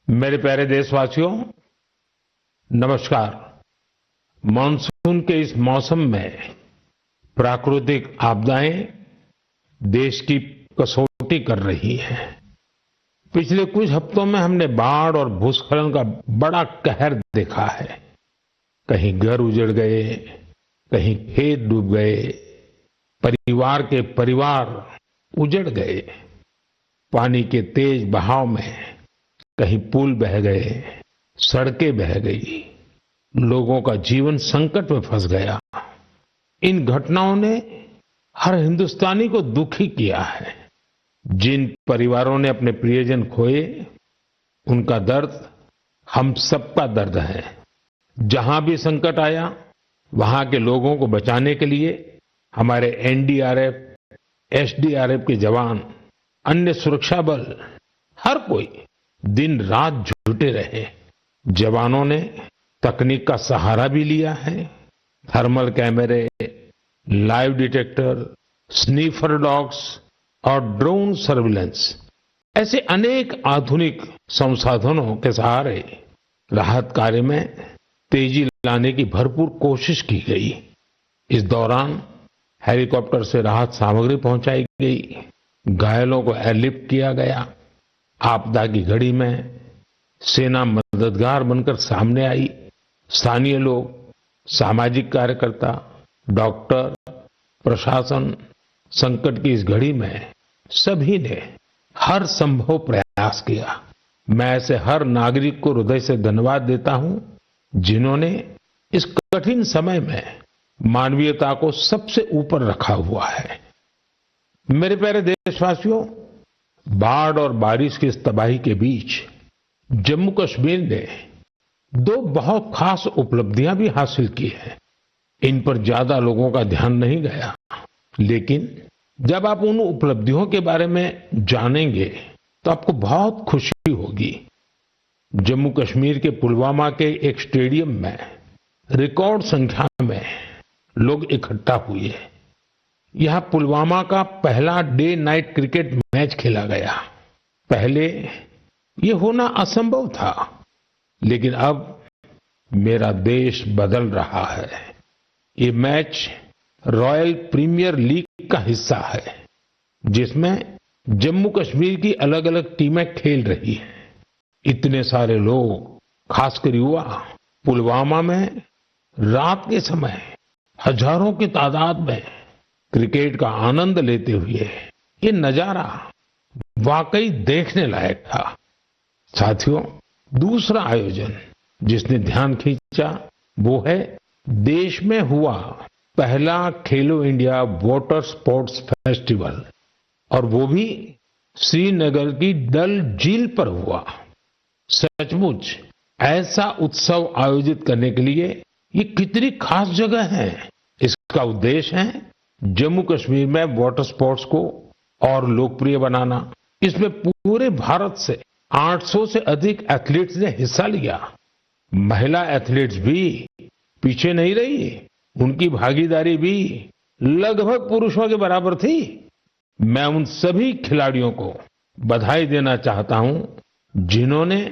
मेरे प्यारे देशवासियों, नमस्कार। मानसून के इस मौसम में प्राकृतिक आपदाएं देश की कसौटी कर रही हैं। पिछले कुछ हफ्तों में हमने बाढ़ और भूस्खलन का बड़ा कहर देखा है। कहीं घर उजड़ गए, कहीं खेत डूब गए, परिवार के परिवार उजड़ गए। पानी के तेज बहाव में कहीं पुल बह गए, सड़कें बह गई, लोगों का जीवन संकट में फंस गया। इन घटनाओं ने हर हिंदुस्तानी को दुखी किया है। जिन परिवारों ने अपने प्रियजन खोए, उनका दर्द हम सबका दर्द है। जहां भी संकट आया, वहां के लोगों को बचाने के लिए हमारे एनडीआरएफ, एसडीआरएफ के जवान, अन्य सुरक्षा बल, हर कोई दिन रात जुटे रहे। जवानों ने तकनीक का सहारा भी लिया है। थर्मल कैमरे, लाइव डिटेक्टर, स्नीफर डॉग्स और ड्रोन सर्विलेंस ऐसे अनेक आधुनिक संसाधनों के सहारे राहत कार्य में तेजी लाने की भरपूर कोशिश की गई। इस दौरान हेलीकॉप्टर से राहत सामग्री पहुंचाई गई, घायलों को एयरलिफ्ट किया गया। आपदा की घड़ी में सेना मददगार बनकर सामने आई। स्थानीय लोग, सामाजिक कार्यकर्ता, डॉक्टर, प्रशासन, संकट की इस घड़ी में सभी ने हर संभव प्रयास किया। मैं ऐसे हर नागरिक को हृदय से धन्यवाद देता हूं, जिन्होंने इस कठिन समय में मानवीयता को सबसे ऊपर रखा हुआ है। मेरे प्यारे देशवासियों, बाढ़ और बारिश की इस तबाही के बीच जम्मू कश्मीर ने दो बहुत खास उपलब्धियां भी हासिल की हैं। इन पर ज्यादा लोगों का ध्यान नहीं गया, लेकिन जब आप उन उपलब्धियों के बारे में जानेंगे तो आपको बहुत खुशी होगी। जम्मू कश्मीर के पुलवामा के एक स्टेडियम में रिकॉर्ड संख्या में लोग इकट्ठा हुए। यहां पुलवामा का पहला डे नाइट क्रिकेट मैच खेला गया। पहले ये होना असंभव था, लेकिन अब मेरा देश बदल रहा है। ये मैच रॉयल प्रीमियर लीग का हिस्सा है, जिसमें जम्मू कश्मीर की अलग अलग टीमें खेल रही हैं। इतने सारे लोग, खासकर युवा, पुलवामा में रात के समय हजारों की तादाद में क्रिकेट का आनंद लेते हुए ये नजारा वाकई देखने लायक था। साथियों, दूसरा आयोजन जिसने ध्यान खींचा वो है देश में हुआ पहला खेलो इंडिया वाटर स्पोर्ट्स फेस्टिवल, और वो भी श्रीनगर की डल झील पर हुआ। सचमुच ऐसा उत्सव आयोजित करने के लिए ये कितनी खास जगह है। इसका उद्देश्य है जम्मू कश्मीर में वाटर स्पोर्ट्स को और लोकप्रिय बनाना। इसमें पूरे भारत से 800 से अधिक एथलीट्स ने हिस्सा लिया। महिला एथलीट्स भी पीछे नहीं रही, उनकी भागीदारी भी लगभग पुरुषों के बराबर थी। मैं उन सभी खिलाड़ियों को बधाई देना चाहता हूं, जिन्होंने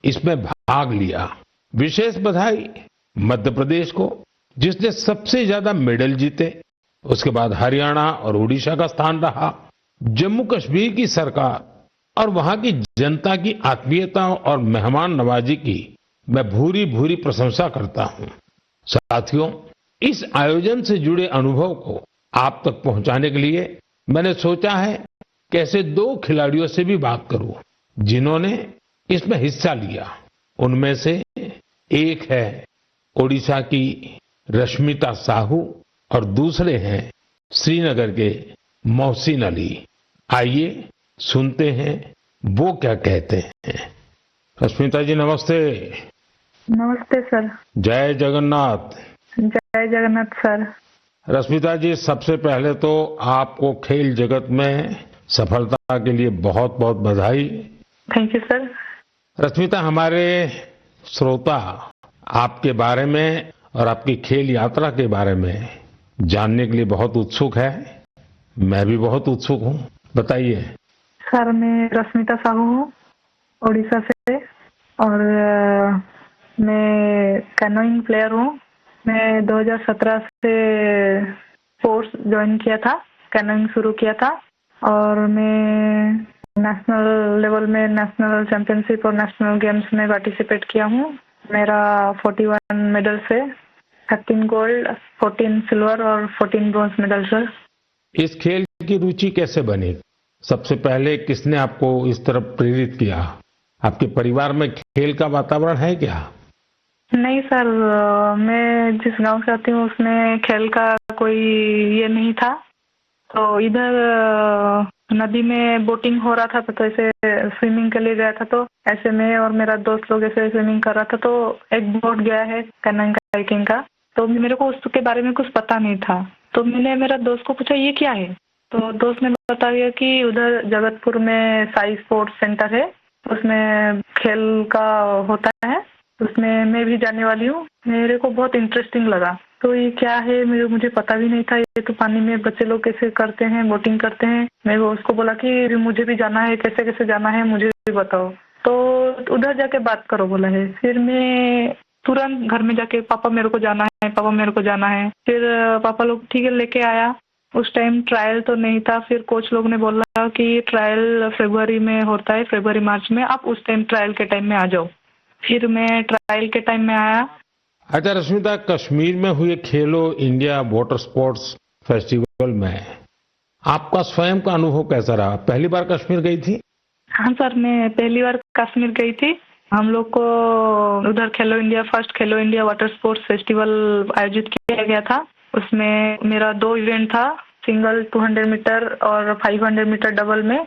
इसमें भाग लिया। विशेष बधाई मध्य प्रदेश को, जिसने सबसे ज्यादा मेडल जीते। उसके बाद हरियाणा और उड़ीसा का स्थान रहा। जम्मू कश्मीर की सरकार और वहां की जनता की आत्मीयता और मेहमान नवाजी की मैं भूरी भूरी प्रशंसा करता हूं। साथियों, इस आयोजन से जुड़े अनुभव को आप तक पहुंचाने के लिए मैंने सोचा है कैसे दो खिलाड़ियों से भी बात करूं, जिन्होंने इसमें हिस्सा लिया। उनमें से एक है ओडिशा की रश्मिता साहू और दूसरे हैं श्रीनगर के मोहसिन अली। आइए सुनते हैं वो क्या कहते हैं। रश्मिता जी, नमस्ते। नमस्ते सर। जय जगन्नाथ। जय जगन्नाथ सर। रश्मिता जी, सबसे पहले तो आपको खेल जगत में सफलता के लिए बहुत बहुत बधाई। Thank you sir. रश्मिता, हमारे श्रोता आपके बारे में और आपकी खेल यात्रा के बारे में जानने के लिए बहुत उत्सुक है। मैं भी बहुत उत्सुक हूँ, बताइए। सर, मैं रश्मिता साहू हूँ, उड़ीसा से। और मैं कैनोइंग प्लेयर हूँ। मैं 2017 से कोर्स ज्वाइन किया था, कैनोइंग शुरू किया था और मैं नेशनल लेवल में नेशनल चैंपियनशिप और नेशनल गेम्स में पार्टिसिपेट किया हूँ। मेरा 41 मेडल्स है, 13 गोल्ड, 14 सिल्वर और 14 ब्रॉन्ज मेडल सर। इस खेल की रुचि कैसे बनी? सबसे पहले किसने आपको इस तरफ प्रेरित किया? आपके परिवार में खेल का वातावरण है क्या? नहीं सर, मैं जिस गांव से आती हूँ उसमें खेल का कोई ये नहीं था। तो इधर नदी में बोटिंग हो रहा था तो ऐसे स्विमिंग के लिए गया था, तो ऐसे मैं और मेरा दोस्त लोग ऐसे स्विमिंग कर रहा था तो एक बोट गया है कैनोइंग कायाकिंग का। तो मेरे को उसके बारे में कुछ पता नहीं था, तो मैंने मेरा दोस्त को पूछा ये क्या है, तो दोस्त ने बताया कि उधर जगतपुर में साई स्पोर्ट्स सेंटर है, उसमें खेल का होता है, उसमें मैं भी जाने वाली हूँ। मेरे को बहुत इंटरेस्टिंग लगा। तो ये क्या है मुझे पता भी नहीं था, ये तो पानी में बच्चे लोग कैसे करते हैं, बोटिंग करते हैं। मैं उसको बोला कि मुझे भी जाना है, कैसे कैसे जाना है मुझे भी बताओ। तो उधर जाके बात करो बोला है। फिर मैं तुरंत घर में जाके पापा मेरे को जाना है, पापा मेरे को जाना है। फिर पापा लोग ठीक है लेके आया। उस टाइम ट्रायल तो नहीं था, फिर कोच लोग ने बोला कि ट्रायल फरवरी में होता है, फरवरी मार्च में, आप उस टाइम ट्रायल के टाइम में आ जाओ। फिर मैं ट्रायल के टाइम में आया। अच्छा रश्मिता, कश्मीर में हुए खेलो इंडिया वाटर स्पोर्ट्स फेस्टिवल में आपका स्वयं का अनुभव कैसा रहा? पहली बार कश्मीर गई थी? हाँ सर, मैं पहली बार कश्मीर गई थी। हम लोग को उधर फर्स्ट खेलो इंडिया वाटर स्पोर्ट्स फेस्टिवल आयोजित किया गया था। उसमें मेरा 2 इवेंट था, सिंगल 200 मीटर और 500 मीटर डबल में,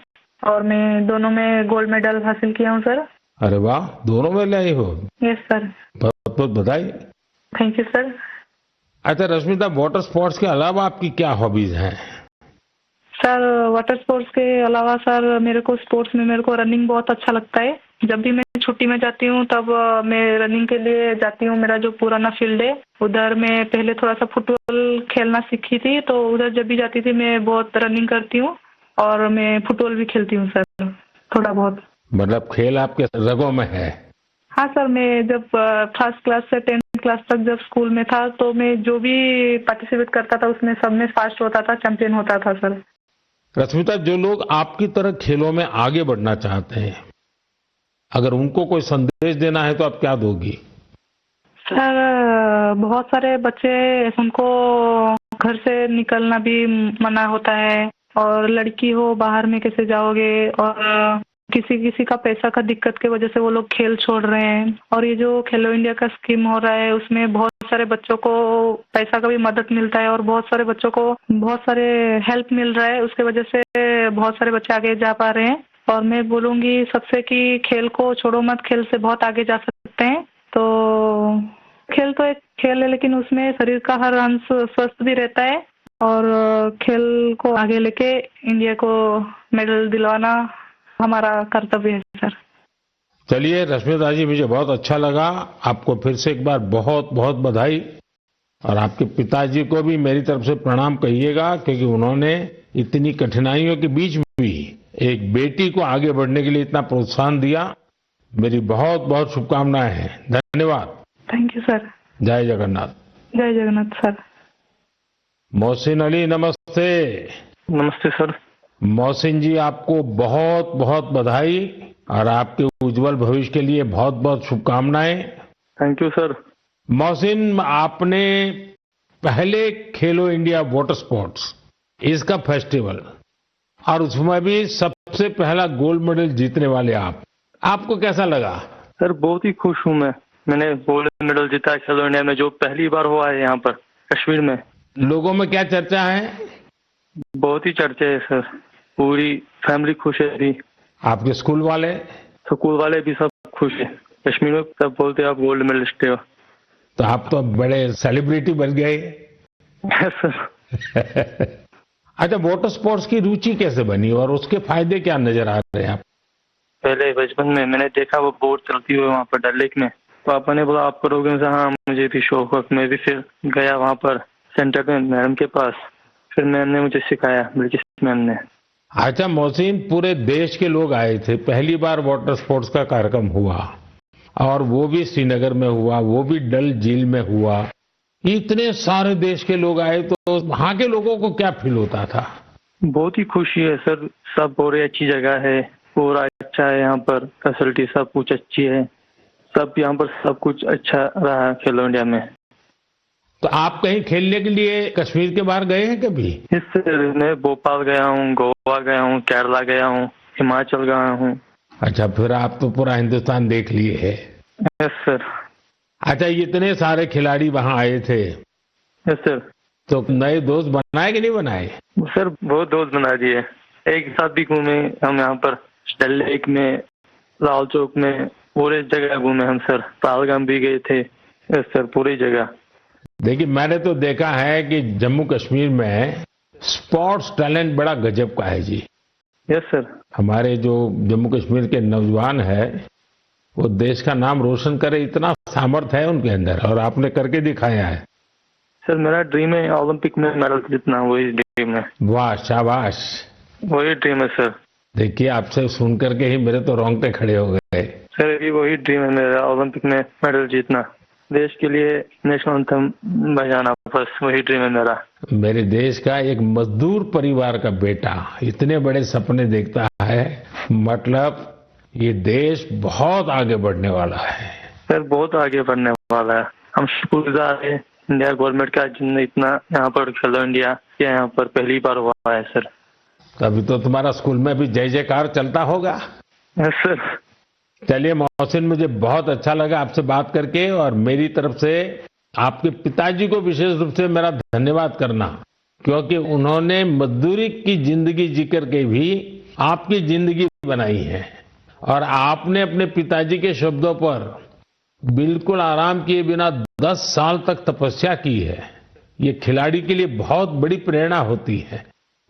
और मैं दोनों में गोल्ड मेडल हासिल किया हूँ सर। अरे वाह, दोनों में ले आई हो। Yes sir. बहुत बहुत बधाई। Thank you sir. अच्छा रश्मिता, वाटर स्पोर्ट्स के अलावा आपकी क्या हॉबीज हैं? सर वाटर स्पोर्ट्स के अलावा सर मेरे को स्पोर्ट्स में मेरे को रनिंग बहुत अच्छा लगता है। जब भी मैं छुट्टी में जाती हूँ तब मैं रनिंग के लिए जाती हूँ। मेरा जो पुराना फील्ड है उधर मैं पहले थोड़ा सा फुटबॉल खेलना सीखी थी, तो उधर जब भी जाती थी मैं बहुत रनिंग करती हूँ और मैं फुटबॉल भी खेलती हूँ सर, थोड़ा बहुत। मतलब खेल आपके रगों में है? हाँ सर, मैं जब फर्स्ट क्लास से 10th क्लास तक जब स्कूल में था तो मैं जो भी पार्टिसिपेट करता था उसमें सब में फास्ट होता था, चैंपियन होता था सर। रश्मिता, जो लोग आपकी तरह खेलों में आगे बढ़ना चाहते हैं, अगर उनको कोई संदेश देना है तो आप क्या दोगी? सर बहुत सारे बच्चे, उनको घर से निकलना भी मना होता है, और लड़की हो बाहर में कैसे जाओगे, और किसी किसी का पैसा का दिक्कत की वजह से वो लोग खेल छोड़ रहे हैं। और ये जो खेलो इंडिया का स्कीम हो रहा है उसमें बहुत सारे बच्चों को पैसा का भी मदद मिलता है और बहुत सारे बच्चों को बहुत सारे हेल्प मिल रहा है, उसके वजह से बहुत सारे बच्चे आगे जा पा रहे हैं। और मैं बोलूँगी सबसे कि खेल को छोड़ो मत, खेल से बहुत आगे जा सकते हैं। तो खेल तो एक खेल है लेकिन उसमें शरीर का हर अंश स्वस्थ भी रहता है, और खेल को आगे लेके इंडिया को मेडल दिलवाना हमारा कर्तव्य है सर। चलिए रश्मिता जी, मुझे बहुत अच्छा लगा। आपको फिर से एक बार बहुत बहुत बधाई, और आपके पिताजी को भी मेरी तरफ से प्रणाम कहिएगा, क्योंकि उन्होंने इतनी कठिनाइयों के बीच में भी एक बेटी को आगे बढ़ने के लिए इतना प्रोत्साहन दिया। मेरी बहुत बहुत शुभकामनाएं हैं। धन्यवाद। Thank you sir. जय जगन्नाथ। जय जगन्नाथ सर। मोहसिन अली, नमस्ते। नमस्ते सर। मोहसिन जी, आपको बहुत बहुत बधाई और आपके उज्जवल भविष्य के लिए बहुत बहुत शुभकामनाएं। Thank you sir. मोहसिन, आपने पहले खेलो इंडिया वाटर स्पोर्ट्स इसका फेस्टिवल, और उसमें भी सबसे पहला गोल्ड मेडल जीतने वाले आपको कैसा लगा? सर बहुत ही खुश हूँ मैंने गोल्ड मेडल जीता है खेलो इंडिया में, जो पहली बार हुआ है यहाँ पर कश्मीर में। लोगों में क्या चर्चा है? बहुत ही चर्चा है सर, पूरी फैमिली खुश है अभी। आपके स्कूल वाले? स्कूल वाले भी सब खुश है। कश्मीर में सब बोलते हैं आप गोल्ड मेडलिस्ट हो। तो आप तो बड़े सेलिब्रिटी बन गए। सर अच्छा, वाटर स्पोर्ट्स की रुचि कैसे बनी और उसके फायदे क्या नजर आ रहे हैं आप? पहले बचपन में मैंने देखा वो बोट चलती हुई वहाँ पर डल लेक में, पापा ने बोला आप करोगे? हाँ मुझे भी शौक है। मैं भी फिर गया वहाँ पर सेंटर में मैडम के पास, फिर मैम ने मुझे सिखाया, बिल्किस मैम ने। अच्छा मोहसिन, पूरे देश के लोग आए थे, पहली बार वाटर स्पोर्ट्स का कार्यक्रम हुआ और वो भी श्रीनगर में हुआ, वो भी डल झील में हुआ। इतने सारे देश के लोग आए तो वहां के लोगों को क्या फील होता था? बहुत ही खुशी है सर, सब बहुत अच्छी जगह है, पूरा अच्छा है, यहाँ पर फैसिलिटी सब कुछ अच्छी है, सब यहाँ पर सब कुछ अच्छा रहा खेलो इंडिया में। तो आप कहीं खेलने के लिए कश्मीर के बाहर गए हैं कभी? इससे मैं भोपाल गया हूँ, गोवा गया हूँ, केरला गया हूँ, हिमाचल गया हूँ। अच्छा, फिर आप तो पूरा हिंदुस्तान देख लिए है। Yes sir. अच्छा, इतने सारे खिलाड़ी वहां आए थे, यस सर। तो नए दोस्त बनाए कि नहीं बनाए? सर बहुत दोस्त बना दिए, एक साथ भी घूमे हम यहाँ पर, डल लेक में, लाल चौक में, पूरे जगह घूमे हम सर, पहलगाम भी गए थे। यस सर, पूरी जगह। देखिए, मैंने तो देखा है कि जम्मू कश्मीर में स्पोर्ट्स टैलेंट बड़ा गजब का है जी। Yes sir. हमारे जो जम्मू कश्मीर के नौजवान है, वो देश का नाम रोशन करे, इतना सामर्थ्य है उनके अंदर, और आपने करके दिखाया है। सर मेरा ड्रीम है ओलंपिक में मेडल जीतना, वही ड्रीम है। वाह, शाबाश। वही ड्रीम है सर। देखिए, आपसे सुन करके ही मेरे तो रोंगटे खड़े हो गए। सर अभी वही ड्रीम है मेरा, ओलंपिक में मेडल जीतना, देश के लिए नेशनल एंथम बजाना, बस वही ड्रीम है मेरा। मेरे देश का एक मजदूर परिवार का बेटा इतने बड़े सपने देखता है, मतलब ये देश बहुत आगे बढ़ने वाला है। सर बहुत आगे बढ़ने वाला है, हम शुक्रगुजार है इंडिया गवर्नमेंट का, जिनने इतना यहाँ पर खेलो इंडिया के यहाँ पर पहली बार हुआ है सर। तभी तो तुम्हारा स्कूल में भी जय जयकार चलता होगा। Yes sir. चलिए मोहसिन, मुझे बहुत अच्छा लगा आपसे बात करके, और मेरी तरफ से आपके पिताजी को विशेष रूप से मेरा धन्यवाद करना, क्योंकि उन्होंने मजदूरी की जिंदगी जी करके भी आपकी जिंदगी बनाई है, और आपने अपने पिताजी के शब्दों पर बिल्कुल आराम किए बिना 10 साल तक तपस्या की है। ये खिलाड़ी के लिए बहुत बड़ी प्रेरणा होती है,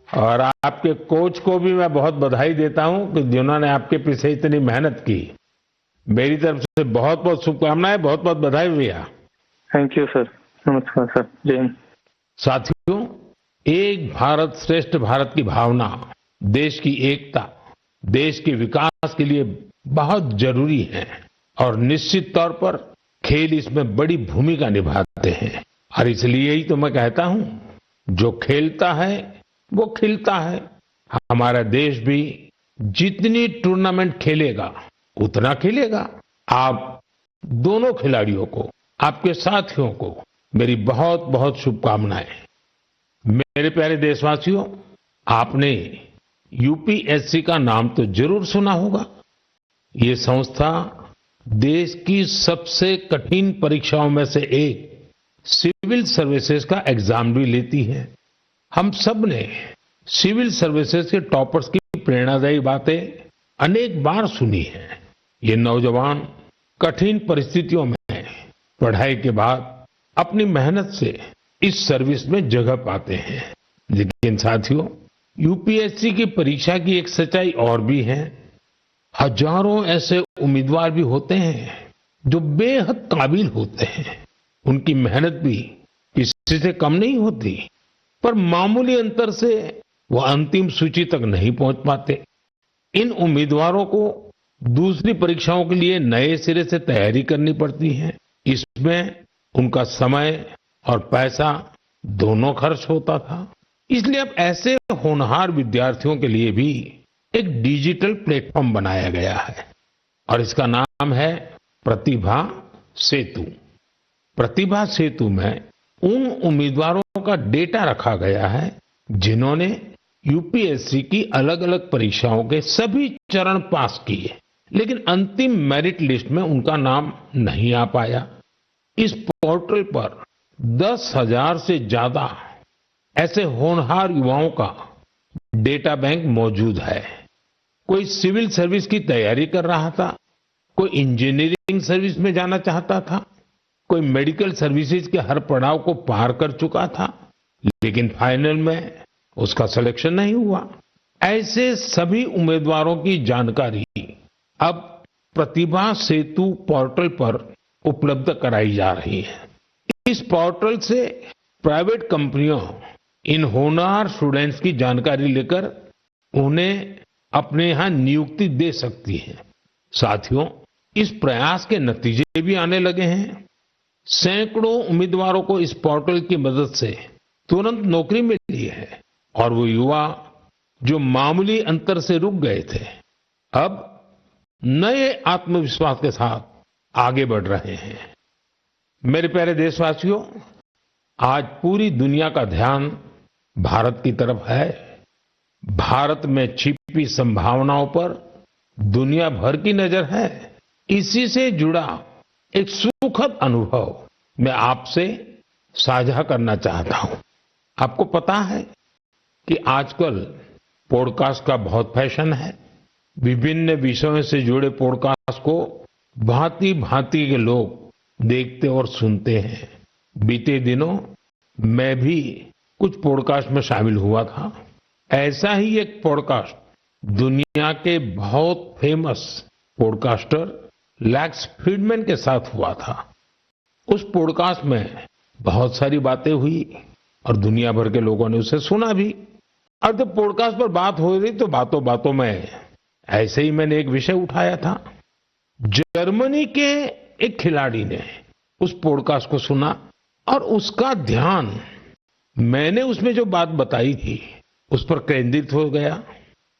और आपके कोच को भी मैं बहुत बधाई देता हूं कि जिन्होंने आपके पीछे इतनी मेहनत की। मेरी तरफ से बहुत बहुत शुभकामनाएं, बहुत बहुत बधाई भैया। Thank you sir. नमस्कार सर। जय हिंद। साथियों, एक भारत श्रेष्ठ भारत की भावना देश की एकता, देश के विकास के लिए बहुत जरूरी है, और निश्चित तौर पर खेल इसमें बड़ी भूमिका निभाते हैं। और इसलिए ही तो मैं कहता हूं, जो खेलता है वो खिलता है। हमारा देश भी जितनी टूर्नामेंट खेलेगा उतना खेलेगा। आप दोनों खिलाड़ियों को, आपके साथियों को मेरी बहुत बहुत शुभकामनाएं। मेरे प्यारे देशवासियों, आपने यूपीएससी का नाम तो जरूर सुना होगा। ये संस्था देश की सबसे कठिन परीक्षाओं में से एक सिविल सर्विसेज का एग्जाम भी लेती है। हम सब ने सिविल सर्विसेज के टॉपर्स की प्रेरणादायी बातें अनेक बार सुनी है। ये नौजवान कठिन परिस्थितियों में पढ़ाई के बाद अपनी मेहनत से इस सर्विस में जगह पाते हैं। लेकिन साथियों, यूपीएससी की परीक्षा की एक सच्चाई और भी है। हजारों ऐसे उम्मीदवार भी होते हैं जो बेहद काबिल होते हैं। उनकी मेहनत भी किसी से कम नहीं होती, पर मामूली अंतर से वो अंतिम सूची तक नहीं पहुंच पाते। इन उम्मीदवारों को दूसरी परीक्षाओं के लिए नए सिरे से तैयारी करनी पड़ती है। इसमें उनका समय और पैसा दोनों खर्च होता था। इसलिए अब ऐसे होनहार विद्यार्थियों के लिए भी एक डिजिटल प्लेटफॉर्म बनाया गया है, और इसका नाम है प्रतिभा सेतु। प्रतिभा सेतु में उन उम्मीदवारों का डेटा रखा गया है जिन्होंने यूपीएससी की अलग अलग परीक्षाओं के सभी चरण पास किए, लेकिन अंतिम मेरिट लिस्ट में उनका नाम नहीं आ पाया। इस पोर्टल पर 10,000 से ज्यादा ऐसे होनहार युवाओं का डेटा बैंक मौजूद है। कोई सिविल सर्विस की तैयारी कर रहा था, कोई इंजीनियरिंग सर्विस में जाना चाहता था, कोई मेडिकल सर्विसेज के हर पड़ाव को पार कर चुका था, लेकिन फाइनल में उसका सिलेक्शन नहीं हुआ। ऐसे सभी उम्मीदवारों की जानकारी अब प्रतिभा सेतु पोर्टल पर उपलब्ध कराई जा रही है। इस पोर्टल से प्राइवेट कंपनियां इन होनहार स्टूडेंट्स की जानकारी लेकर उन्हें अपने यहां नियुक्ति दे सकती हैं। साथियों, इस प्रयास के नतीजे भी आने लगे हैं। सैकड़ों उम्मीदवारों को इस पोर्टल की मदद से तुरंत नौकरी मिली है और वो युवा जो मामूली अंतर से रुक गए थे, अब नए आत्मविश्वास के साथ आगे बढ़ रहे हैं। मेरे प्यारे देशवासियों, आज पूरी दुनिया का ध्यान भारत की तरफ है। भारत में छिपी संभावनाओं पर दुनिया भर की नजर है। इसी से जुड़ा एक सुखद अनुभव मैं आपसे साझा करना चाहता हूं। आपको पता है कि आजकल पॉडकास्ट का बहुत फैशन है। विभिन्न विषयों से जुड़े पॉडकास्ट को भांति भांति के लोग देखते और सुनते हैं। बीते दिनों मैं भी कुछ पॉडकास्ट में शामिल हुआ था। ऐसा ही एक पॉडकास्ट दुनिया के बहुत फेमस पॉडकास्टर लेक्स फ्रीडमैन के साथ हुआ था। उस पॉडकास्ट में बहुत सारी बातें हुई और दुनिया भर के लोगों ने उसे सुना भी। और जब पॉडकास्ट पर बात हो रही तो बातों बातों में ऐसे ही मैंने एक विषय उठाया था। जर्मनी के एक खिलाड़ी ने उस पॉडकास्ट को सुना और उसका ध्यान मैंने उसमें जो बात बताई थी उस पर केंद्रित हो गया।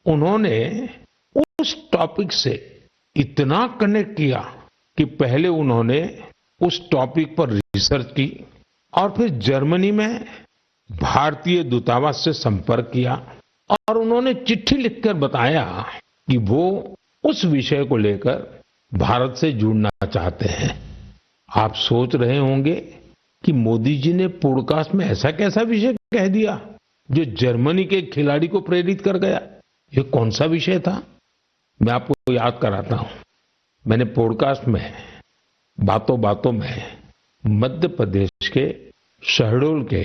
उन्होंने उस टॉपिक से इतना कनेक्ट किया कि पहले उन्होंने उस टॉपिक पर रिसर्च की और फिर जर्मनी में भारतीय दूतावास से संपर्क किया और उन्होंने चिट्ठी लिखकर बताया कि वो उस विषय को लेकर भारत से जुड़ना चाहते हैं। आप सोच रहे होंगे कि मोदी जी ने पॉडकास्ट में ऐसा कैसा विषय कह दिया जो जर्मनी के खिलाड़ी को प्रेरित कर गया। ये कौन सा विषय था? मैं आपको याद कराता हूं। मैंने पॉडकास्ट में बातों बातों में मध्य प्रदेश के शहडोल के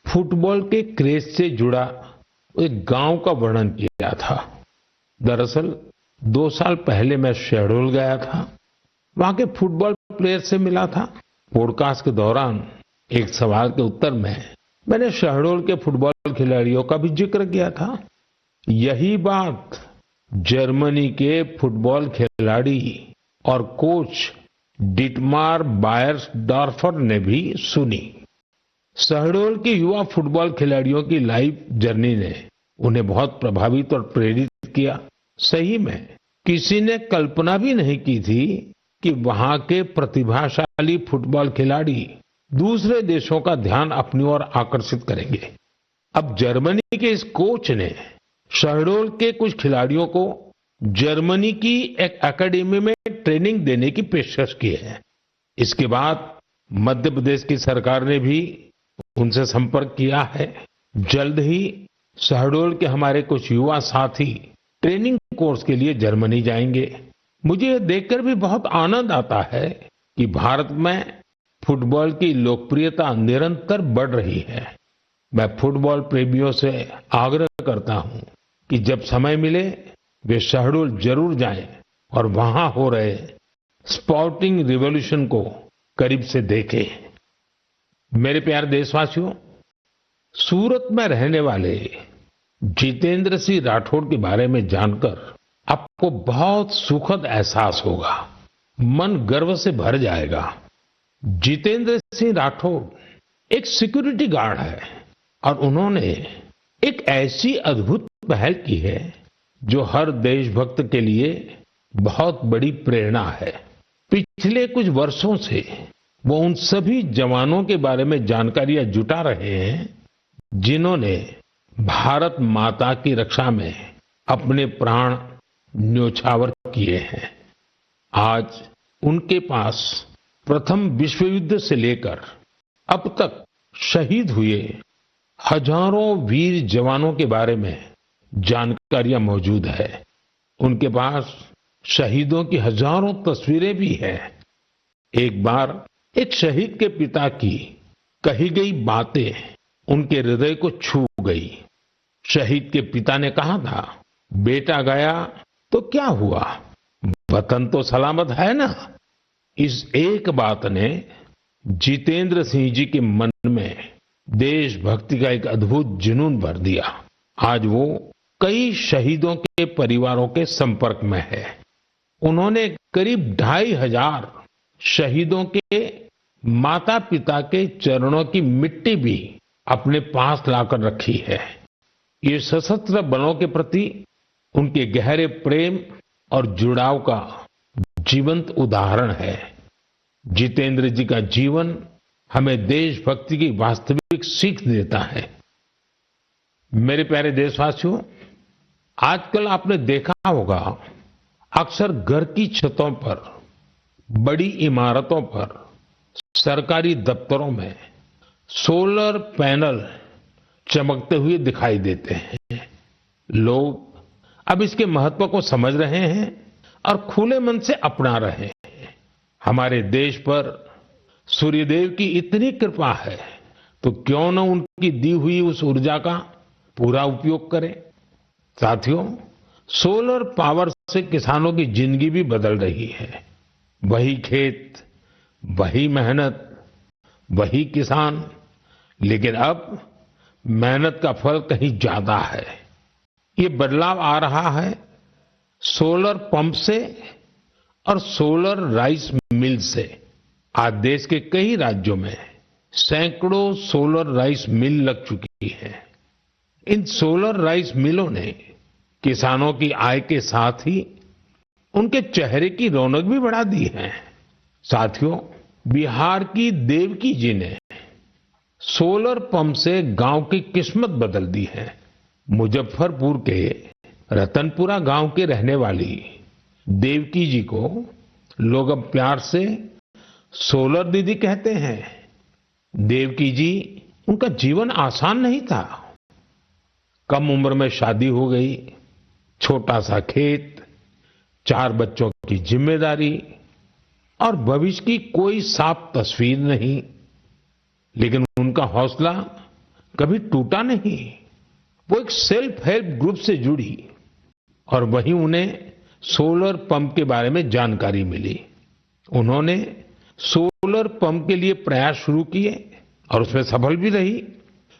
फुटबॉल के क्रेज से जुड़ा एक गांव का वर्णन किया था। दरअसल 2 साल पहले मैं शहडोल गया था। वहां के फुटबॉल प्लेयर से मिला था। पॉडकास्ट के दौरान एक सवाल के उत्तर में मैंने शहडोल के फुटबॉल खिलाड़ियों का भी जिक्र किया था। यही बात जर्मनी के फुटबॉल खिलाड़ी और कोच डिटमार बायर्सडॉर्फर ने भी सुनी। शहडोल के युवा फुटबॉल खिलाड़ियों की लाइफ जर्नी ने उन्हें बहुत प्रभावित और प्रेरित किया। सही में किसी ने कल्पना भी नहीं की थी कि वहां के प्रतिभाशाली फुटबॉल खिलाड़ी दूसरे देशों का ध्यान अपनी ओर आकर्षित करेंगे। अब जर्मनी के इस कोच ने शहडोल के कुछ खिलाड़ियों को जर्मनी की एक एकेडमी में ट्रेनिंग देने की पेशकश की है। इसके बाद मध्य प्रदेश की सरकार ने भी उनसे संपर्क किया है। जल्द ही शहडोल के हमारे कुछ युवा साथी ट्रेनिंग कोर्स के लिए जर्मनी जाएंगे। मुझे यह देखकर भी बहुत आनंद आता है कि भारत में फुटबॉल की लोकप्रियता निरंतर बढ़ रही है। मैं फुटबॉल प्रेमियों से आग्रह करता हूं कि जब समय मिले वे शहडोल जरूर जाएं और वहां हो रहे स्पोर्टिंग रिवॉल्यूशन को करीब से देखें। मेरे प्यारे देशवासियों, सूरत में रहने वाले जितेंद्र सिंह राठौड़ के बारे में जानकर आपको बहुत सुखद एहसास होगा। मन गर्व से भर जाएगा। जितेंद्र सिंह राठौड़ एक सिक्योरिटी गार्ड है और उन्होंने एक ऐसी अद्भुत पहल की है जो हर देशभक्त के लिए बहुत बड़ी प्रेरणा है। पिछले कुछ वर्षों से वो उन सभी जवानों के बारे में जानकारियां जुटा रहे हैं जिन्होंने भारत माता की रक्षा में अपने प्राण न्योछावर किए हैं। आज उनके पास प्रथम विश्व युद्ध से लेकर अब तक शहीद हुए हजारों वीर जवानों के बारे में जानकारियां मौजूद है। उनके पास शहीदों की हजारों तस्वीरें भी हैं। एक बार एक शहीद के पिता की कही गई बातें उनके हृदय को छू गई। शहीद के पिता ने कहा था, बेटा गया तो क्या हुआ, वतन तो सलामत है ना। इस एक बात ने जितेंद्र सिंह जी के मन में देशभक्ति का एक अद्भुत जुनून भर दिया। आज वो कई शहीदों के परिवारों के संपर्क में है। उन्होंने करीब 2,500 शहीदों के माता पिता के चरणों की मिट्टी भी अपने पास लाकर रखी है। ये सशस्त्र बलों के प्रति उनके गहरे प्रेम और जुड़ाव का जीवंत उदाहरण है। जितेंद्र जी का जीवन हमें देशभक्ति की वास्तविक सीख देता है। मेरे प्यारे देशवासियों, आजकल आपने देखा होगा अक्सर घर की छतों पर, बड़ी इमारतों पर, सरकारी दफ्तरों में सोलर पैनल चमकते हुए दिखाई देते हैं। लोग अब इसके महत्व को समझ रहे हैं और खुले मन से अपना रहे हैं। हमारे देश पर सूर्यदेव की इतनी कृपा है तो क्यों न उनकी दी हुई उस ऊर्जा का पूरा उपयोग करें। साथियों, सोलर पावर से किसानों की जिंदगी भी बदल रही है। वही खेत, वही मेहनत, वही किसान, लेकिन अब मेहनत का फल कहीं ज्यादा है। ये बदलाव आ रहा है सोलर पंप से और सोलर राइस मिल से। आज देश के कई राज्यों में सैकड़ों सोलर राइस मिल लग चुकी है। इन सोलर राइस मिलों ने किसानों की आय के साथ ही उनके चेहरे की रौनक भी बढ़ा दी है। साथियों, बिहार की देवकी जी ने सोलर पंप से गांव की किस्मत बदल दी है। मुजफ्फरपुर के रतनपुरा गांव के रहने वाली देवकी जी को लोग अब प्यार से सोलर दीदी कहते हैं। देवकी जी, उनका जीवन आसान नहीं था। कम उम्र में शादी हो गई, छोटा सा खेत, 4 बच्चों की जिम्मेदारी और भविष्य की कोई साफ तस्वीर नहीं। लेकिन उनका हौसला कभी टूटा नहीं। वो एक सेल्फ हेल्प ग्रुप से जुड़ी और वहीं उन्हें सोलर पंप के बारे में जानकारी मिली। उन्होंने सोलर पंप के लिए प्रयास शुरू किए और उसमें सफल भी रही।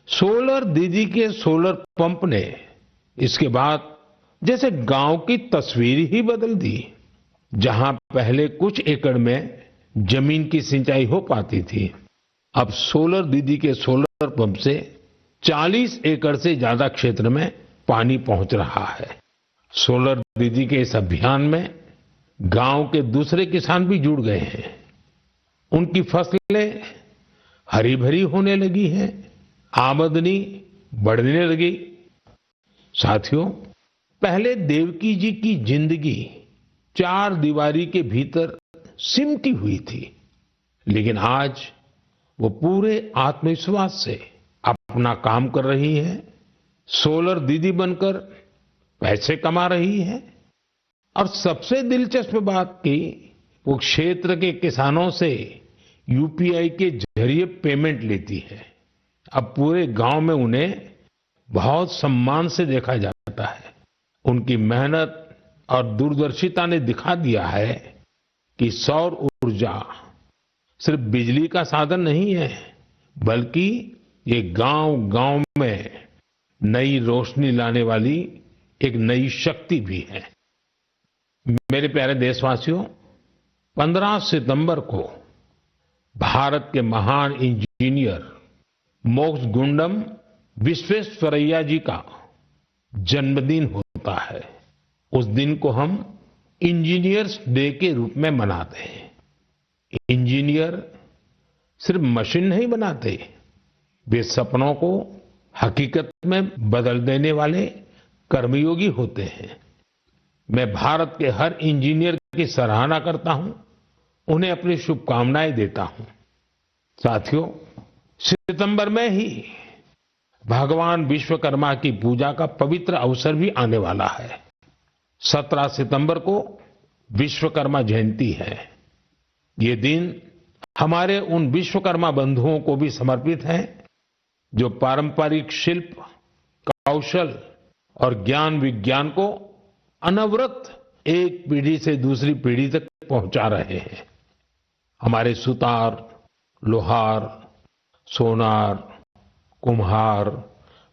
सोलर दीदी के सोलर पंप ने इसके बाद जैसे गांव की तस्वीर ही बदल दी। जहां पहले कुछ एकड़ में जमीन की सिंचाई हो पाती थी, अब सोलर दीदी के सोलर पंप से 40 एकड़ से ज्यादा क्षेत्र में पानी पहुंच रहा है। सोलर दीदी के इस अभियान में गांव के दूसरे किसान भी जुड़ गए हैं। उनकी फसलें हरी भरी होने लगी हैं, आमदनी बढ़ने लगी। साथियों, पहले देवकी जी की जिंदगी 4 दीवारी के भीतर सिमटी हुई थी, लेकिन आज वो पूरे आत्मविश्वास से अपना काम कर रही है। सोलर दीदी बनकर पैसे कमा रही है और सबसे दिलचस्प बात की, वो क्षेत्र के किसानों से यूपीआई के जरिए पेमेंट लेती है। अब पूरे गांव में उन्हें बहुत सम्मान से देखा जाता है। उनकी मेहनत और दूरदर्शिता ने दिखा दिया है कि सौर ऊर्जा सिर्फ बिजली का साधन नहीं है, बल्कि ये गांव-गांव में नई रोशनी लाने वाली एक नई शक्ति भी है। मेरे प्यारे देशवासियों, 15 सितंबर को भारत के महान इंजीनियर मोक्षगुंडम विश्वेश्वरैया जी का जन्मदिन होता है। उस दिन को हम इंजीनियर्स डे के रूप में मनाते हैं। इंजीनियर सिर्फ मशीन नहीं बनाते, वे सपनों को हकीकत में बदल देने वाले कर्मयोगी होते हैं। मैं भारत के हर इंजीनियर की सराहना करता हूं, उन्हें अपनी शुभकामनाएं देता हूं। साथियों, सितंबर में ही भगवान विश्वकर्मा की पूजा का पवित्र अवसर भी आने वाला है। 17 सितंबर को विश्वकर्मा जयंती है। ये दिन हमारे उन विश्वकर्मा बंधुओं को भी समर्पित है जो पारंपरिक शिल्प, कौशल और ज्ञान विज्ञान को अनवरत एक पीढ़ी से दूसरी पीढ़ी तक पहुंचा रहे हैं। हमारे सुतार, लोहार, सोनार, कुम्हार,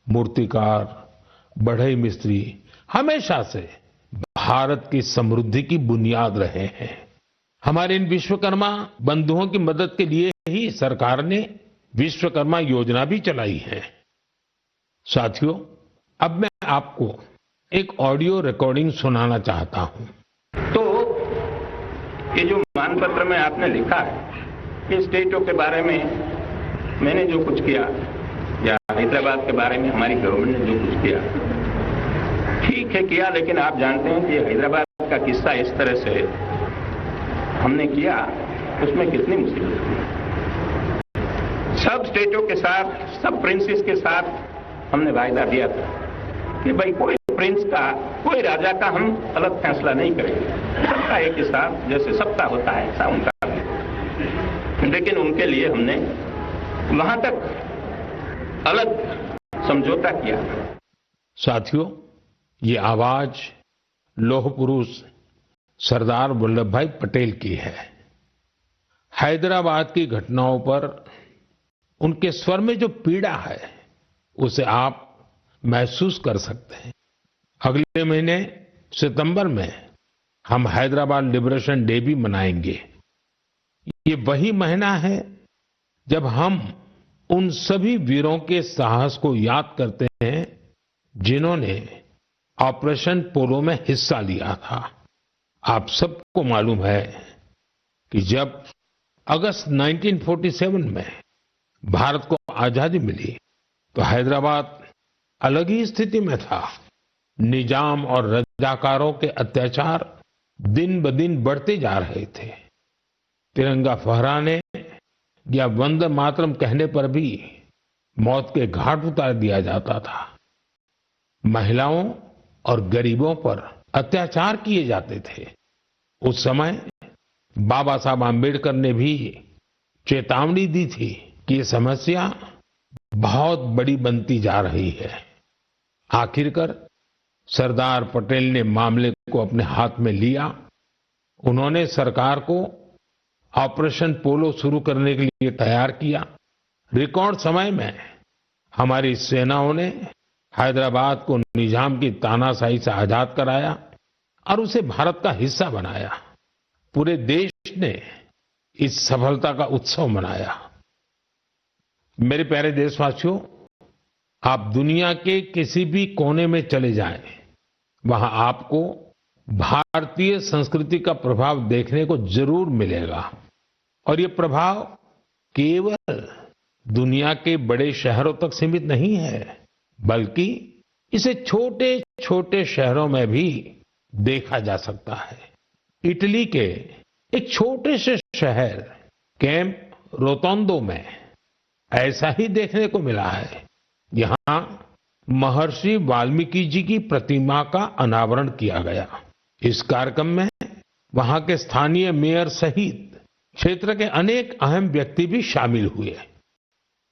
मूर्तिकार, बढ़ई मिस्त्री हमेशा से भारत की समृद्धि की बुनियाद रहे हैं। हमारे इन विश्वकर्मा बंधुओं की मदद के लिए ही सरकार ने विश्वकर्मा योजना भी चलाई है। साथियों, अब मैं आपको एक ऑडियो रिकॉर्डिंग सुनाना चाहता हूं। तो ये जो मानपत्र में आपने लिखा है, ये स्टेटों के बारे में मैंने जो कुछ किया या हैदराबाद के बारे में हमारी गवर्नमेंट ने जो कुछ किया, ठीक है किया, लेकिन आप जानते हैं कि हैदराबाद का किस्सा इस तरह से हमने किया, उसमें कितनी मुसीबत थी। सब स्टेटों के साथ, सब प्रिंसेस के साथ हमने वायदा दिया था कि भाई कोई प्रिंस का, कोई राजा का हम अलग फैसला नहीं करेंगे, सबका एक हिसाब, जैसे सबका होता है ऐसा उनका भी। लेकिन उनके लिए हमने वहां तक अलग समझौता किया। साथियों, ये आवाज लौह पुरुष सरदार वल्लभ भाई पटेल की है। हैदराबाद की घटनाओं पर उनके स्वर में जो पीड़ा है, उसे आप महसूस कर सकते हैं। अगले महीने सितंबर में हम हैदराबाद लिबरेशन डे भी मनाएंगे। ये वही महीना है जब हम उन सभी वीरों के साहस को याद करते हैं जिन्होंने ऑपरेशन पोलो में हिस्सा लिया था। आप सबको मालूम है कि जब अगस्त 1947 में भारत को आजादी मिली तो हैदराबाद अलग ही स्थिति में था। निजाम और रजाकारों के अत्याचार दिन ब दिन बढ़ते जा रहे थे। तिरंगा फहराने या वंदे मातरम कहने पर भी मौत के घाट उतार दिया जाता था। महिलाओं और गरीबों पर अत्याचार किए जाते थे। उस समय बाबा साहब आम्बेडकर ने भी चेतावनी दी थी कि ये समस्या बहुत बड़ी बनती जा रही है। आखिरकार सरदार पटेल ने मामले को अपने हाथ में लिया। उन्होंने सरकार को ऑपरेशन पोलो शुरू करने के लिए तैयार किया। रिकॉर्ड समय में हमारी सेनाओं ने हैदराबाद को निजाम की तानाशाही से आजाद कराया और उसे भारत का हिस्सा बनाया। पूरे देश ने इस सफलता का उत्सव मनाया। मेरे प्यारे देशवासियों, आप दुनिया के किसी भी कोने में चले जाएं, वहां आपको भारतीय संस्कृति का प्रभाव देखने को जरूर मिलेगा। और ये प्रभाव केवल दुनिया के बड़े शहरों तक सीमित नहीं है, बल्कि इसे छोटे छोटे शहरों में भी देखा जा सकता है। इटली के एक छोटे से शहर कैंप रोतोंडो में ऐसा ही देखने को मिला है। यहाँ महर्षि वाल्मीकि जी की प्रतिमा का अनावरण किया गया। इस कार्यक्रम में वहां के स्थानीय मेयर सहित क्षेत्र के अनेक अहम व्यक्ति भी शामिल हुए।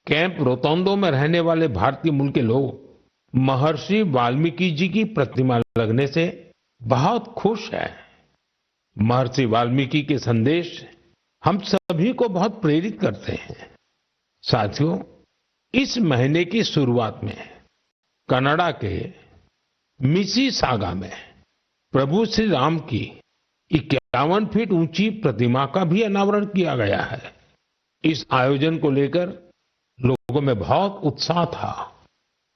कैंप रोतोंडो में रहने वाले भारतीय मूल के लोग महर्षि वाल्मीकि जी की प्रतिमा लगने से बहुत खुश हैं। महर्षि वाल्मीकि के संदेश हम सभी को बहुत प्रेरित करते हैं। साथियों, इस महीने की शुरुआत में कनाडा के मिसिसागा में प्रभु श्री राम की 51 फीट ऊंची प्रतिमा का भी अनावरण किया गया है। इस आयोजन को लेकर लोगों में बहुत उत्साह था।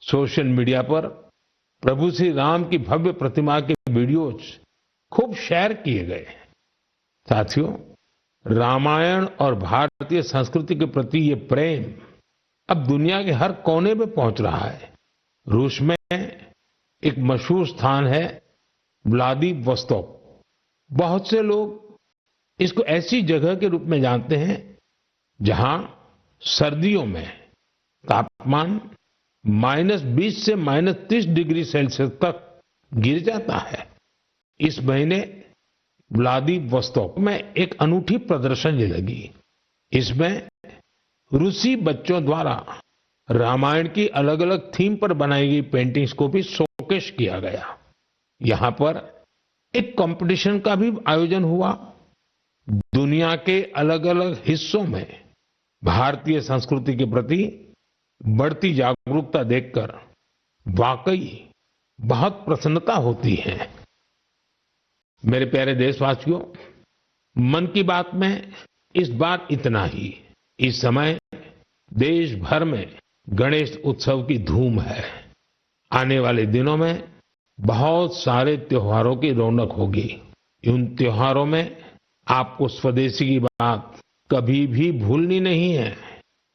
सोशल मीडिया पर प्रभु श्री राम की भव्य प्रतिमा के वीडियोज खूब शेयर किए गए। साथियों, रामायण और भारतीय संस्कृति के प्रति ये प्रेम अब दुनिया के हर कोने में पहुंच रहा है। रूस में एक मशहूर स्थान है व्लादिवोस्तोक। बहुत से लोग इसको ऐसी जगह के रूप में जानते हैं जहां सर्दियों में तापमान -20 से -30 डिग्री सेल्सियस तक गिर जाता है। इस महीने व्लादिवोस्तोक में एक अनूठी प्रदर्शनी लगी। इसमें रूसी बच्चों द्वारा रामायण की अलग अलग थीम पर बनाई गई पेंटिंग्स को भी शोकेस किया गया। यहाँ पर एक कंपटीशन का भी आयोजन हुआ। दुनिया के अलग अलग हिस्सों में भारतीय संस्कृति के प्रति बढ़ती जागरूकता देखकर वाकई बहुत प्रसन्नता होती है। मेरे प्यारे देशवासियों, मन की बात में इस बार इतना ही। इस समय देश भर में गणेश उत्सव की धूम है। आने वाले दिनों में बहुत सारे त्योहारों की रौनक होगी। उन त्योहारों में आपको स्वदेशी की बात कभी भी भूलनी नहीं है।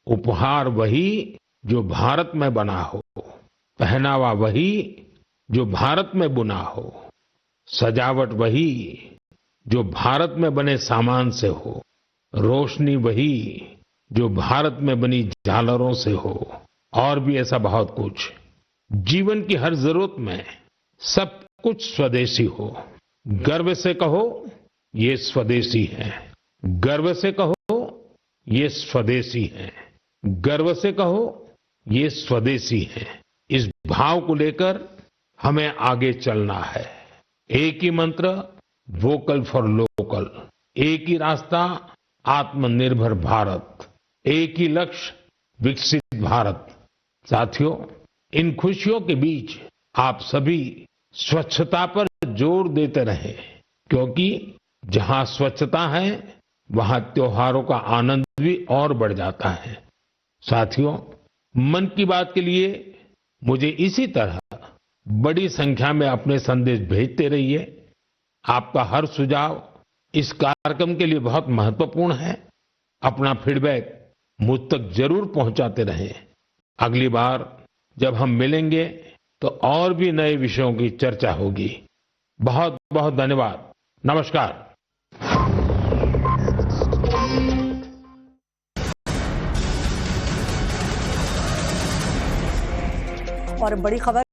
उपहार वही जो भारत में बना हो, पहनावा वही जो भारत में बुना हो, सजावट वही जो भारत में बने सामान से हो, रोशनी वही जो भारत में बनी झालरों से हो, और भी ऐसा बहुत कुछ। जीवन की हर जरूरत में सब कुछ स्वदेशी हो। गर्व से कहो ये स्वदेशी है, गर्व से कहो ये स्वदेशी है, गर्व से कहो ये स्वदेशी है। इस भाव को लेकर हमें आगे चलना है। एक ही मंत्र, वोकल फॉर लोकल। एक ही रास्ता, आत्मनिर्भर भारत। एक ही लक्ष्य, विकसित भारत। साथियों, इन खुशियों के बीच आप सभी स्वच्छता पर जोर देते रहें, क्योंकि जहां स्वच्छता है वहां त्योहारों का आनंद भी और बढ़ जाता है। साथियों, मन की बात के लिए मुझे इसी तरह बड़ी संख्या में अपने संदेश भेजते रहिए। आपका हर सुझाव इस कार्यक्रम के लिए बहुत महत्वपूर्ण है। अपना फीडबैक मुझ तक जरूर पहुंचाते रहें। अगली बार जब हम मिलेंगे तो और भी नए विषयों की चर्चा होगी। बहुत बहुत धन्यवाद। नमस्कार। और बड़ी खबर